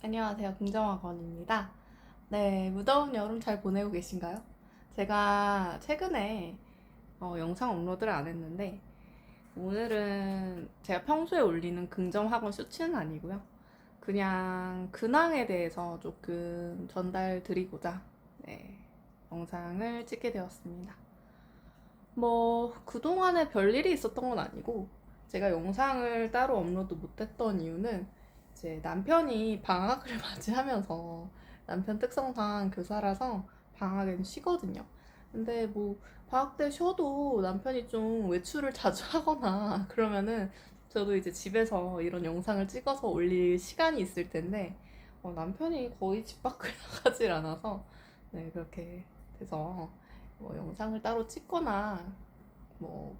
안녕하세요. 긍정학원입니다. 네, 무더운 여름 잘 보내고 계신가요? 제가 최근에 영상 업로드를 안 했는데 오늘은 제가 평소에 올리는 긍정학원 쇼츠는 아니고요. 그냥 근황에 대해서 조금 전달 드리고자 네, 영상을 찍게 되었습니다. 그동안에 별일이 있었던 건 아니고 제가 영상을 따로 업로드 못했던 이유는 이제 남편이 방학을 맞이하면서 남편 특성상 교사라서 방학엔 쉬거든요. 근데 방학 때 쉬어도 남편이 좀 외출을 자주 하거나 그러면은 저도 이제 집에서 이런 영상을 찍어서 올릴 시간이 있을 텐데 남편이 거의 집 밖을 나가질 않아서 네, 그렇게 돼서 영상을 따로 찍거나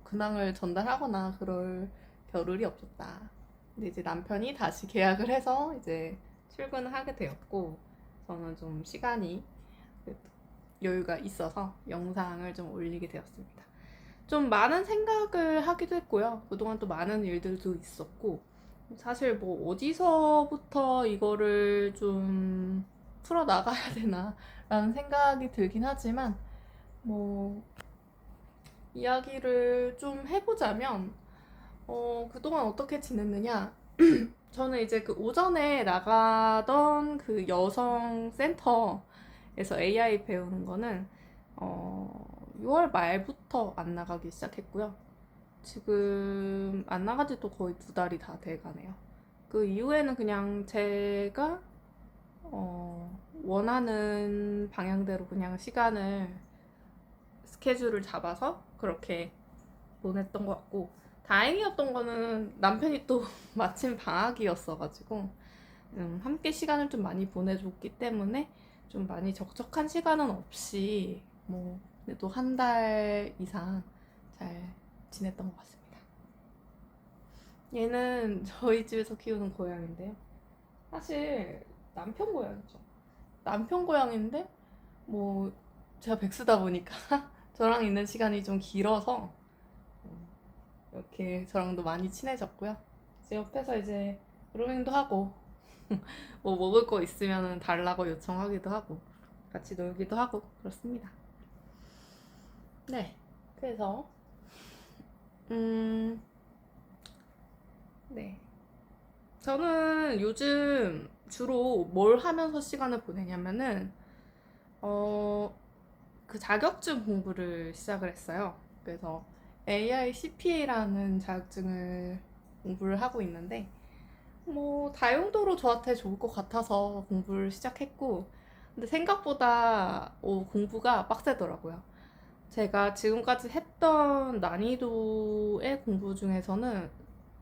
근황을 전달하거나 그럴 겨를이 없었다. 근데 이제 남편이 다시 계약을 해서 이제 출근을 하게 되었고, 저는 좀 시간이 여유가 있어서 영상을 좀 올리게 되었습니다. 좀 많은 생각을 하기도 했고요. 그동안 또 많은 일들도 있었고, 사실 어디서부터 이거를 좀 풀어나가야 되나 라는 생각이 들긴 하지만, 뭐, 이야기를 좀 해보자면, 그동안 어떻게 지냈느냐? 저는 이제 그 오전에 나가던 그 여성 센터에서 AI 배우는 거는, 6월 말부터 안 나가기 시작했고요. 지금 안 나간 지도 거의 2달이 다 돼가네요. 그 이후에는 그냥 제가, 원하는 방향대로 그냥 스케줄을 잡아서 그렇게 보냈던 것 같고, 다행이었던 거는 남편이 또 마침 방학이었어가지고 함께 시간을 좀 많이 보내줬기 때문에 좀 많이 적적한 시간은 없이 그래도 1달 이상 잘 지냈던 것 같습니다. 얘는 저희 집에서 키우는 고양인데요. 사실 남편 고양이죠. 남편 고양인데 뭐 제가 백수다 보니까 저랑 있는 시간이 좀 길어서 이렇게 저랑도 많이 친해졌고요. 제 옆에서 이제 그루밍도 하고 먹을 거 있으면 달라고 요청하기도 하고 같이 놀기도 하고 그렇습니다. 네. 그래서 음, 네. 저는 요즘 주로 뭘 하면서 시간을 보내냐면은 그 자격증 공부를 시작을 했어요. 그래서 AI CPA라는 자격증을 공부를 하고 있는데 다용도로 저한테 좋을 것 같아서 공부를 시작했고, 근데 생각보다 공부가 빡세더라고요. 제가 지금까지 했던 난이도의 공부 중에서는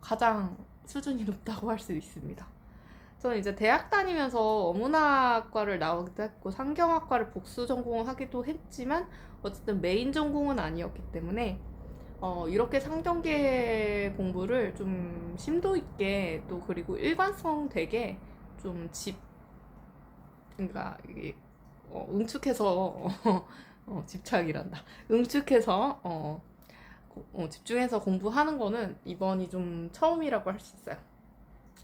가장 수준이 높다고 할 수 있습니다. 저는 이제 대학 다니면서 어문학과를 나오기도 했고, 상경학과를 복수 전공하기도 했지만, 어쨌든 메인 전공은 아니었기 때문에, 이렇게 상경계 공부를 좀 심도 있게 또 그리고 일관성 되게 좀 그러니까 이게 응축해서 집착이란다. 응축해서 집중해서 공부하는 거는 이번이 좀 처음이라고 할 수 있어요.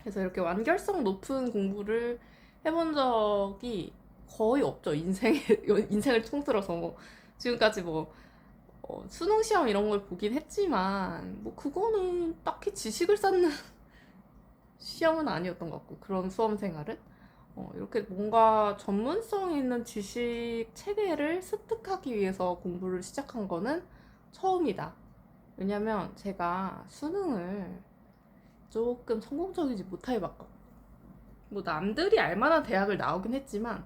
그래서 이렇게 완결성 높은 공부를 해본 적이 거의 없죠. 인생을 통틀어서 지금까지 수능 시험 이런 걸 보긴 했지만 그거는 딱히 지식을 쌓는 시험은 아니었던 것 같고, 그런 수험 생활은 이렇게 뭔가 전문성 있는 지식 체계를 습득하기 위해서 공부를 시작한 거는 처음이다. 왜냐면 제가 수능을 조금 성공적이지 못하게 봤거든요. 남들이 알만한 대학을 나오긴 했지만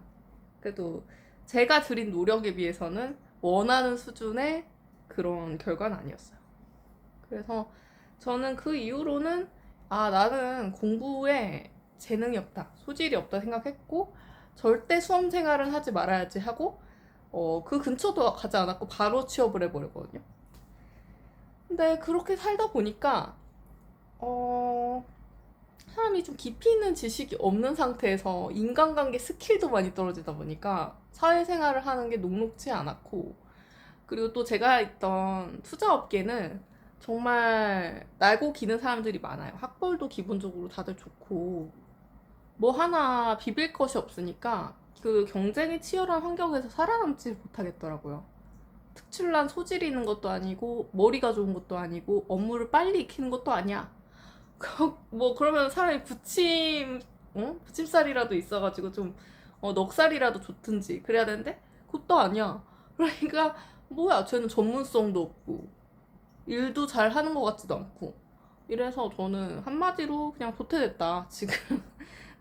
그래도 제가 들인 노력에 비해서는 원하는 수준의 그런 결과는 아니었어요. 그래서 저는 그 이후로는 나는 공부에 재능이 없다, 소질이 없다 생각했고, 절대 수험 생활은 하지 말아야지 하고, 그 근처도 가지 않았고 바로 취업을 해버렸거든요. 근데 그렇게 살다 보니까 사람이 좀 깊이 있는 지식이 없는 상태에서 인간관계 스킬도 많이 떨어지다 보니까 사회생활을 하는 게 녹록지 않았고, 그리고 또 제가 있던 투자업계는 정말 날고 기는 사람들이 많아요. 학벌도 기본적으로 다들 좋고, 뭐 하나 비빌 것이 없으니까 그 경쟁이 치열한 환경에서 살아남지 못하겠더라고요. 특출난 소질이 있는 것도 아니고 머리가 좋은 것도 아니고 업무를 빨리 익히는 것도 아니야. 뭐 그러면 차라리 부침살이라도 있어가지고 좀 넉살이라도 좋든지 그래야 되는데 그것도 아니야. 그러니까 뭐야, 쟤는 전문성도 없고 일도 잘 하는 것 같지도 않고 이래서 저는 한마디로 그냥 도태됐다. 지금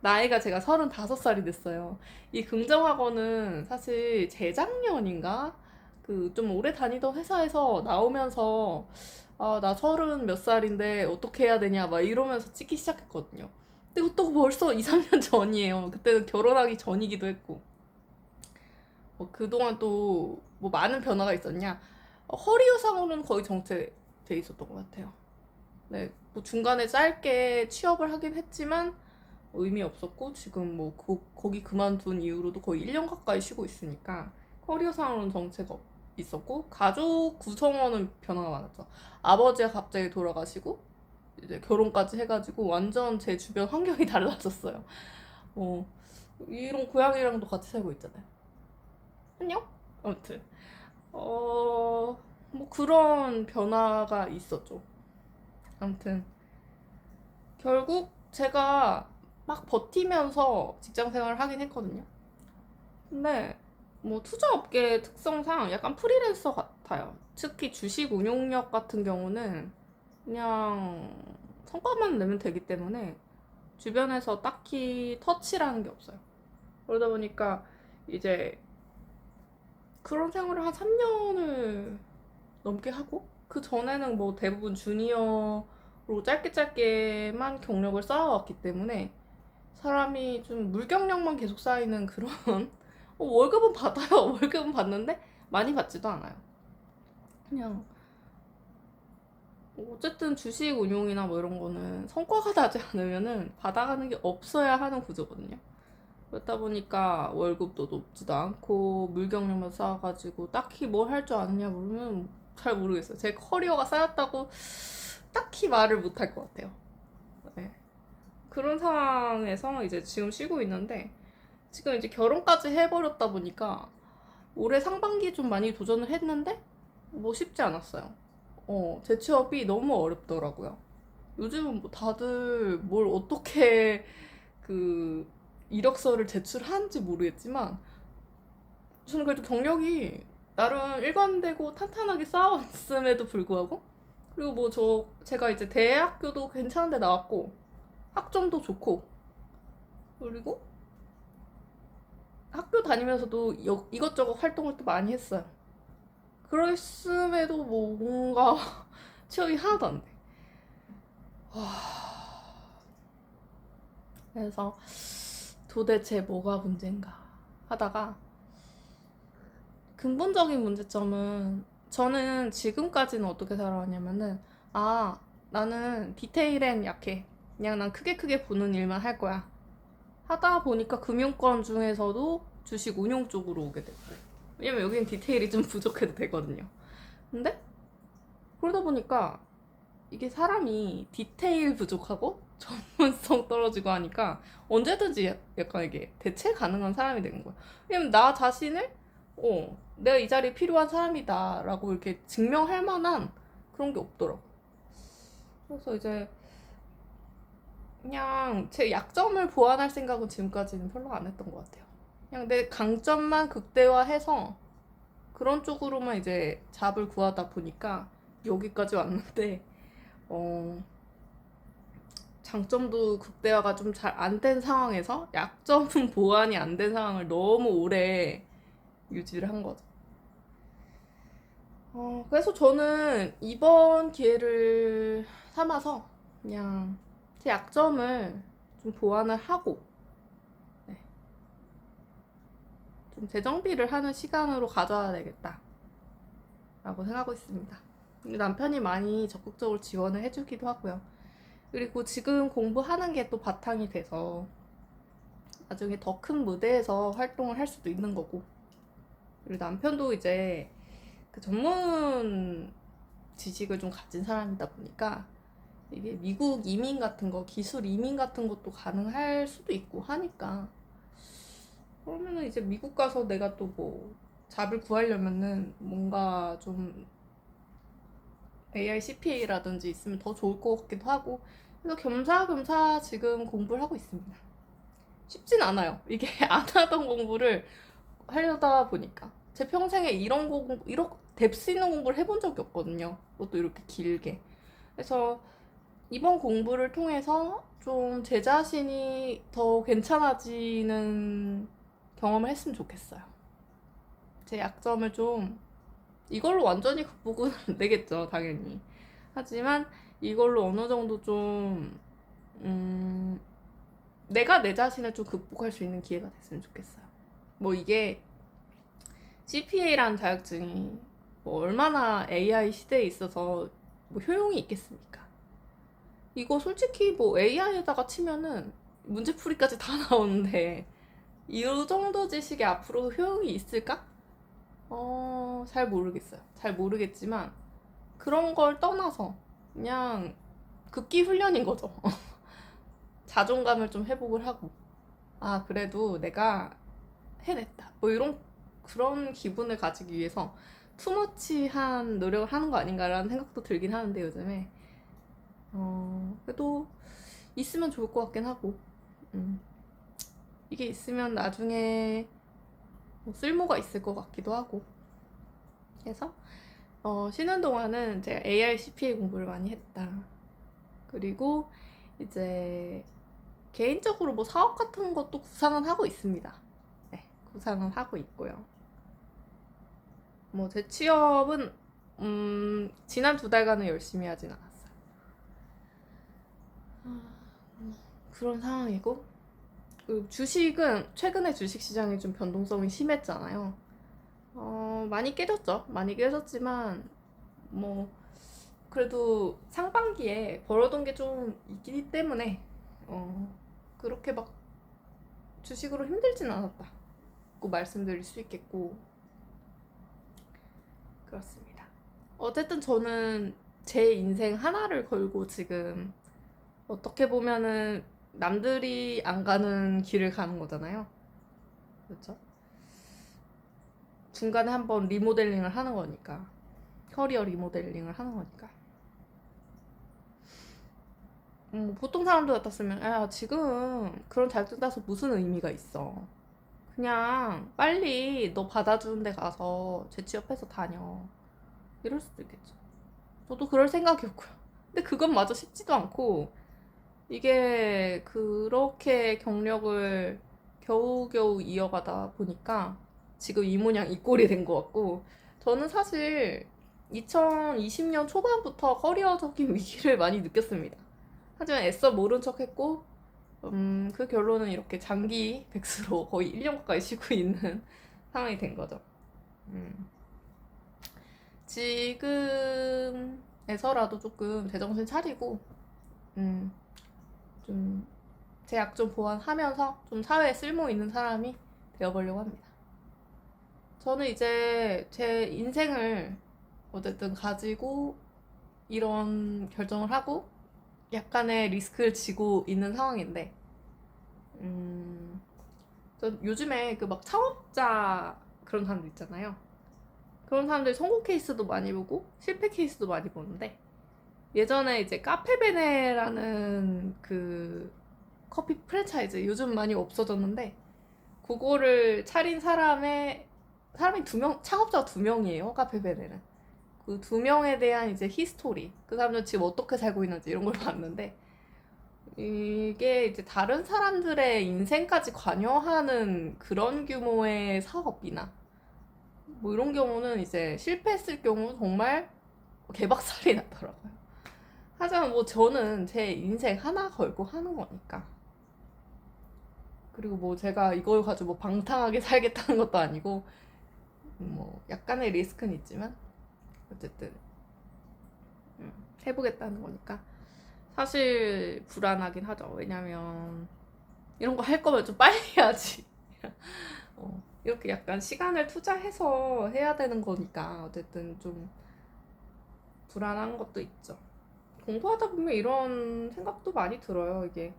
나이가 제가 35살이 됐어요. 이 긍정학원은 사실 재작년인가 그 좀 오래 다니던 회사에서 나오면서 아, 나 30 몇 살인데 어떻게 해야 되냐 막 이러면서 찍기 시작했거든요. 근데 그것도 벌써 2, 3년 전이에요. 그때는 결혼하기 전이기도 했고. 그동안 또 뭐 많은 변화가 있었냐? 허리 유상으로는 거의 정체돼 있었던 것 같아요. 네, 뭐 중간에 짧게 취업을 하긴 했지만 의미 없었고 지금 뭐 거기 그만둔 이후로도 거의 1년 가까이 쉬고 있으니까 커리어상으로는 정체가 있었고 가족 구성원은 변화가 많았죠. 아버지가 갑자기 돌아가시고 이제 결혼까지 해가지고 완전 제 주변 환경이 달라졌어요. 어, 이런 고양이랑도 같이 살고 있잖아요. 안녕? 아무튼 뭐 그런 변화가 있었죠. 아무튼 결국 제가 막 버티면서 직장 생활을 하긴 했거든요. 근데 뭐 투자업계 특성상 약간 프리랜서 같아요. 특히 주식 운용력 같은 경우는 그냥 성과만 내면 되기 때문에 주변에서 딱히 터치라는 게 없어요. 그러다 보니까 이제 그런 생활을 한 3년을 넘게 하고 그 전에는 뭐 대부분 주니어로 짧게 짧게만 경력을 쌓아왔기 때문에 사람이 좀 물경력만 계속 쌓이는 그런 월급은 받아요. 월급은 받는데 많이 받지도 않아요. 그냥 어쨌든 주식 운용이나 뭐 이런 거는 성과가 나지 않으면은 받아가는 게 없어야 하는 구조거든요. 그렇다 보니까 월급도 높지도 않고 물경력만 쌓아가지고 딱히 뭘 할 줄 아느냐 물으면 잘 모르겠어요. 제 커리어가 쌓였다고 딱히 말을 못 할 것 같아요. 네. 그런 상황에서 이제 지금 쉬고 있는데 지금 이제 결혼까지 해버렸다 보니까 올해 상반기에 좀 많이 도전을 했는데 뭐 쉽지 않았어요. 재취업이 너무 어렵더라고요. 요즘은 뭐 다들 뭘 어떻게 그 이력서를 제출하는지 모르겠지만 저는 그래도 경력이 나름 일관되고 탄탄하게 쌓아왔음에도 불구하고 그리고 뭐 제가 이제 대학교도 괜찮은데 나왔고 학점도 좋고 그리고 학교 다니면서도 이것저것 활동을 또 많이 했어요. 그랬음에도 뭐 뭔가 취업이 하나도 안 돼. 그래서 도대체 뭐가 문제인가 하다가 근본적인 문제점은 저는 지금까지는 어떻게 살아왔냐면은 아, 나는 디테일엔 약해. 그냥 난 크게 보는 일만 할 거야. 하다 보니까 금융권 중에서도 주식 운용 쪽으로 오게 됐고 왜냐면 여기는 디테일이 좀 부족해도 되거든요. 근데 그러다 보니까 이게 사람이 디테일 부족하고 전문성 떨어지고 하니까 언제든지 약간 이게 대체 가능한 사람이 되는 거야. 왜냐면 나 자신을 내가 이 자리에 필요한 사람이다 라고 이렇게 증명할 만한 그런 게 없더라고. 그래서 이제 그냥 제 약점을 보완할 생각은 지금까지는 별로 안 했던 것 같아요. 그냥 내 강점만 극대화해서 그런 쪽으로만 이제 잡을 구하다 보니까 여기까지 왔는데 장점도 극대화가 좀 잘 안 된 상황에서 약점은 보완이 안 된 상황을 너무 오래 유지를 한 거죠. 그래서 저는 이번 기회를 삼아서 그냥 제 약점을 좀 보완을 하고 네, 좀 재정비를 하는 시간으로 가져야 되겠다 라고 생각하고 있습니다. 남편이 많이 적극적으로 지원을 해주기도 하고요. 그리고 지금 공부하는 게 또 바탕이 돼서 나중에 더 큰 무대에서 활동을 할 수도 있는 거고 그리고 남편도 이제 그 전문 지식을 좀 가진 사람이다 보니까 이게 미국 이민 같은 거, 기술 이민 같은 것도 가능할 수도 있고 하니까 그러면은 이제 미국 가서 내가 또 뭐 잡을 구하려면은 뭔가 좀 AI CPA라든지 있으면 더 좋을 것 같기도 하고 그래서 겸사겸사 지금 공부를 하고 있습니다. 쉽진 않아요. 이게 안 하던 공부를 하려다 보니까 제 평생에 이런 공부, 이렇게 뎁스 있는 공부를 해본 적이 없거든요. 그것도 이렇게 길게. 그래서 이번 공부를 통해서 좀 제 자신이 더 괜찮아지는 경험을 했으면 좋겠어요. 제 약점을 좀 이걸로 완전히 극복은 안 되겠죠, 당연히. 하지만 이걸로 어느 정도 좀 내가 내 자신을 좀 극복할 수 있는 기회가 됐으면 좋겠어요. 뭐 이게 CPA라는 자격증이 뭐 얼마나 AI 시대에 있어서 뭐 효용이 있겠습니까? 이거 솔직히 뭐 AI에다가 치면은 문제풀이까지 다 나오는데 이 정도 지식이 앞으로 효용이 있을까? 잘 모르겠어요. 잘 모르겠지만 그런 걸 떠나서 그냥 극기 훈련인 거죠. 자존감을 좀 회복을 하고 아 그래도 내가 해냈다. 뭐 이런 그런 기분을 가지기 위해서 투머치한 노력을 하는 거 아닌가라는 생각도 들긴 하는데 요즘에 그래도 있으면 좋을 것 같긴 하고 이게 있으면 나중에 뭐 쓸모가 있을 것 같기도 하고 그래서 쉬는 동안은 제가 AR CPA 공부를 많이 했다. 그리고 이제 개인적으로 뭐 사업 같은 것도 구상은 하고 있습니다. 네, 구상은 하고 있고요. 뭐 제 취업은 지난 2달간은 열심히 하진 않았어요. 그런 상황이고 그 주식은 최근에 주식시장이 좀 변동성이 심했잖아요. 많이 깨졌죠. 많이 깨졌지만 뭐 그래도 상반기에 벌어둔 게 좀 있기 때문에 그렇게 막 주식으로 힘들진 않았다고 말씀드릴 수 있겠고 그렇습니다. 어쨌든 저는 제 인생 하나를 걸고 지금 어떻게 보면은 남들이 안 가는 길을 가는 거잖아요. 그렇죠? 중간에 한번 리모델링을 하는 거니까 커리어 리모델링을 하는 거니까 보통 사람들 같았으면 야 지금 그런 자격증 따서 무슨 의미가 있어 그냥 빨리 너 받아주는 데 가서 재취업해서 다녀 이럴 수도 있겠죠. 저도 그럴 생각이었고요. 근데 그것마저 쉽지도 않고 이게 그렇게 경력을 겨우겨우 이어가다 보니까 지금 이 모양 이 꼴이 된 것 같고 저는 사실 2020년 초반부터 커리어적인 위기를 많이 느꼈습니다. 하지만 애써 모른 척 했고 그 결론은 이렇게 장기 백수로 거의 1년 가까이 쉬고 있는 상황이 된 거죠. 음. 지금에서라도 조금 제정신 차리고 좀 제 약점 보완하면서 좀 사회에 쓸모 있는 사람이 되어보려고 합니다. 저는 이제 제 인생을 어쨌든 가지고 이런 결정을 하고 약간의 리스크를 지고 있는 상황인데 전 요즘에 그 막 창업자 그런 사람들 있잖아요. 그런 사람들 성공 케이스도 많이 보고 실패 케이스도 많이 보는데 예전에 이제 카페베네라는 그 커피 프랜차이즈 요즘 많이 없어졌는데 그거를 차린 사람이 2명 창업자가 2명이에요. 카페베네는 그 2명에 대한 이제 히스토리 그 사람들 지금 어떻게 살고 있는지 이런 걸 봤는데 이게 이제 다른 사람들의 인생까지 관여하는 그런 규모의 사업이나 뭐 이런 경우는 이제 실패했을 경우 정말 개박살이 나더라고요. 하지만 뭐 저는 제 인생 하나 걸고 하는 거니까. 그리고 뭐 제가 이걸 가지고 뭐 방탕하게 살겠다는 것도 아니고 뭐 약간의 리스크는 있지만 어쨌든 해보겠다는 거니까 사실 불안하긴 하죠. 왜냐면 이런 거 할 거면 좀 빨리 해야지. 이렇게 약간 시간을 투자해서 해야 되는 거니까 어쨌든 좀 불안한 것도 있죠. 공부하다 보면 이런 생각도 많이 들어요. 이게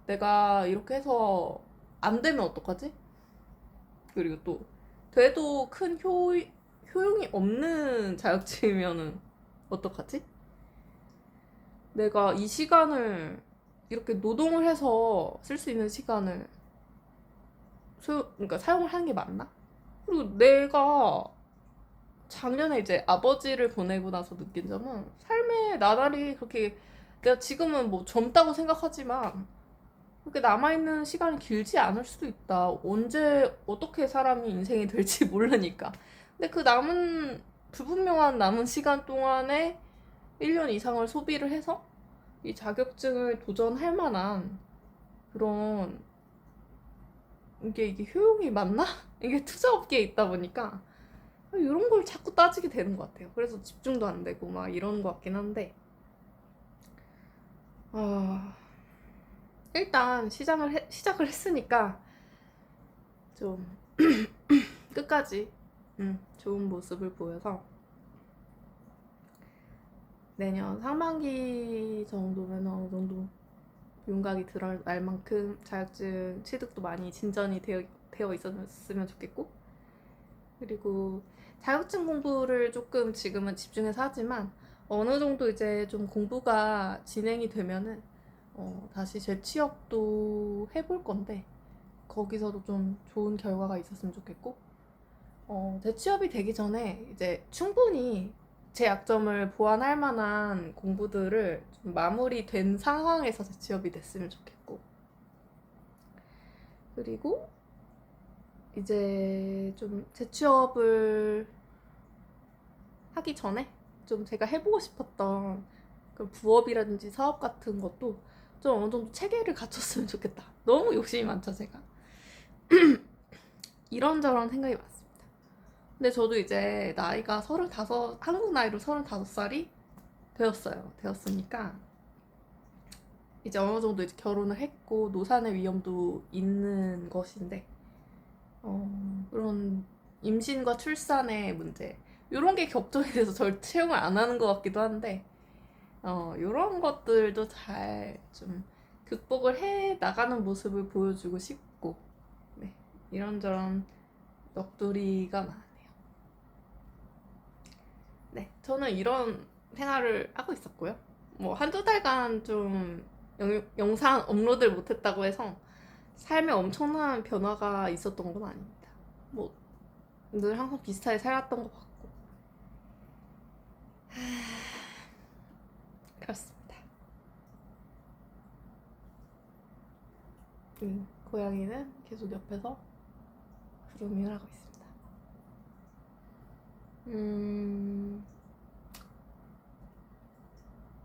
내가 이렇게 해서 안 되면 어떡하지? 그리고 또 돼도 큰 효용이 없는 자격증이면은 어떡하지? 내가 이 시간을 이렇게 노동을 해서 쓸 수 있는 시간을 그러니까 사용을 하는 게 맞나? 그리고 내가 작년에 이제 아버지를 보내고 나서 느낀 점은 삶의 나날이 그렇게 내가 지금은 뭐 젊다고 생각하지만 그렇게 남아있는 시간이 길지 않을 수도 있다. 언제 어떻게 사람이 인생이 될지 모르니까. 근데 그 남은 불분명한 남은 시간 동안에 1년 이상을 소비를 해서 이 자격증을 도전할 만한 그런 이게 효용이 맞나? 이게 투자업계에 있다 보니까 이런 걸 자꾸 따지게 되는 것 같아요. 그래서 집중도 안 되고 막 이러는 것 같긴 한데 일단 시작을 했으니까 좀 끝까지 좋은 모습을 보여서 내년 상반기 정도면 어느 정도 윤곽이 드러날 만큼 자격증 취득도 많이 진전이 되어 있었으면 좋겠고 그리고 자격증 공부를 조금 지금은 집중해서 하지만 어느 정도 이제 좀 공부가 진행이 되면은 다시 재취업도 해볼 건데 거기서도 좀 좋은 결과가 있었으면 좋겠고 재취업이 되기 전에 이제 충분히 제 약점을 보완할 만한 공부들을 좀 마무리된 상황에서 재취업이 됐으면 좋겠고 그리고 이제 좀 재취업을 하기 전에 좀 제가 해보고 싶었던 그 부업이라든지 사업 같은 것도 좀 어느 정도 체계를 갖췄으면 좋겠다. 너무 욕심이 많죠, 제가. 이런저런 생각이 많습니다. 근데 저도 이제 나이가 35, 한국 나이로 35살이 되었으니까 이제 어느 정도 이제 결혼을 했고 노산의 위험도 있는 것인데 그런 임신과 출산의 문제 이런 게 격정이 돼서 절 채용을 안 하는 것 같기도 한데 이런 것들도 잘 좀 극복을 해 나가는 모습을 보여주고 싶고 네, 이런저런 넋두리가 많네요. 네, 저는 이런 생활을 하고 있었고요. 뭐 한두 달간 좀 영상 업로드를 못했다고 해서 삶에 엄청난 변화가 있었던 건 아닙니다. 뭐 늘 항상 비슷하게 살았던 것 같고 그렇습니다. 고양이는 계속 옆에서 그루밍을 하고 있습니다.